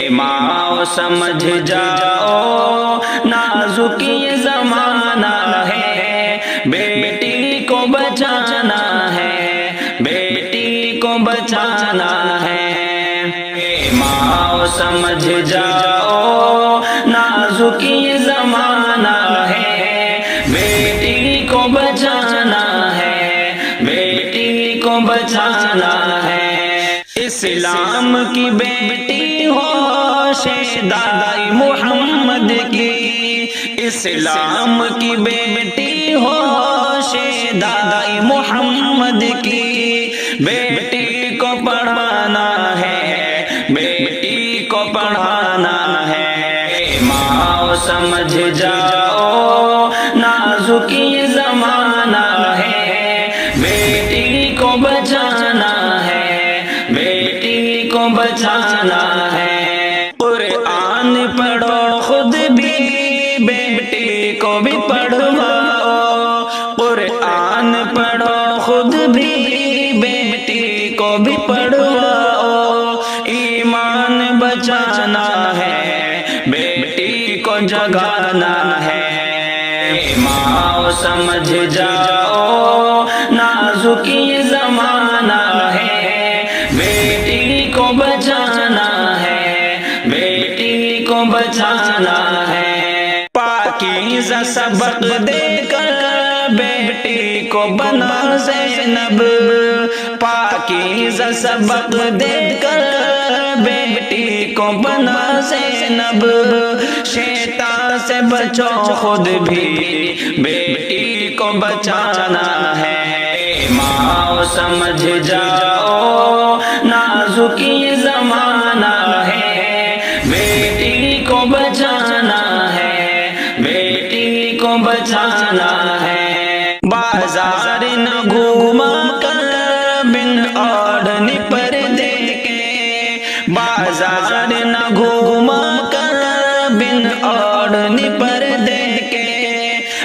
ماں سمجھ جاؤ نازک یہ زمانہ ہے، بیٹی کو بچانا ہے، بیٹی کو بچانا ہے۔ ماں سمجھ جاؤ نازک یہ زمانہ ہے، بیٹی کو بچانا ہے، بیٹی کو بچانا ہے۔ اسلام کی بیٹی ہو شہدائے محمد کی، اسلام کی بیٹی ہو شہدائے محمد کی، بیٹی کو پڑھانا ہے، بیٹی کو پڑھانا ہے۔ ماں سمجھ جاؤ نازک یہ زمانہ ہے، بیٹی کو بچانا ہے، بیٹی کو بچانا ہے۔ قرآن پڑھو خود بھی، بیٹی کو بھی پڑھواؤ، قرآن پڑھو خود بھی، بیٹی کو بھی پڑھواؤ۔ ایمان بچانا ہے، بیٹی کو جگانا ہے۔ ماں سمجھ جاؤ نازک یہ زمانہ ہے، بیٹی کو بچانا ہے، بیٹی کو بچانا ہے۔ پاکیزہ سبق دے کر بیٹی کو بنا زینب، پاکیزہ سبق دے کر بیٹی کو بنا زینب۔ شیطان سے بچو خود بھی، بیٹی کو بچانا ہے۔ ماں سمجھ جاؤ نازک یہ زمانہ ہے، بیٹی کو بچانا ہے، بیٹی کو بچانا ہے۔ بازار نہ گھوما کر بن اوڑھنی پردے کے، بازار نہ گھوما کر بن اوڑھنی پردے کے،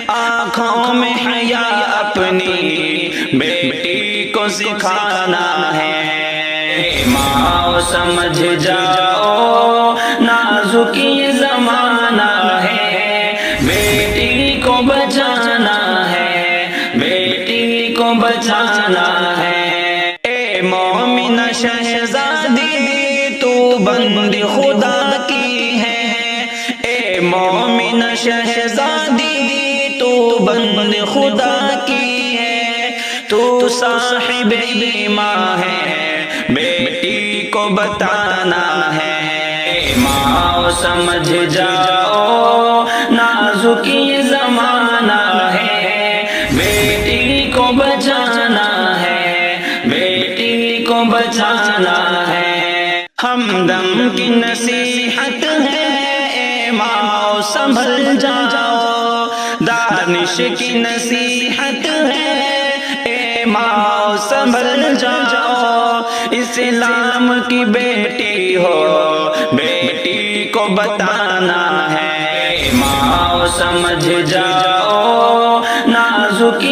آنکھوں میں حیا اپنی بیٹی کو سکھانا ہے۔ ماں سمجھ جاؤ نازک یہ زمانہ ہے، بیٹی کو بچانا ہے، بیٹی کو بچانا ہے۔ اے مومنہ شہزادی تو بندی خدا کی ہے، اے مومنہ شہزادی تو بندی خدا کی ہے، تو صاحب ایمان ہے، بیٹی کو بتانا ہے۔ ماں سمجھ جاؤ نازک یہ زمانہ ہے، بیٹی کو بچانا ہے، بیٹی کو بچانا ہے۔ ہمدم کی نصیحت ہے، اے ماں سنبھل جاؤ، دانش کی نصیحت ہے، اے ماں سنبھل جاؤ۔ اسلام کی بیٹی ہو، بیٹی کو بتانا ہے۔ ماں سمجھ جاؤ نازک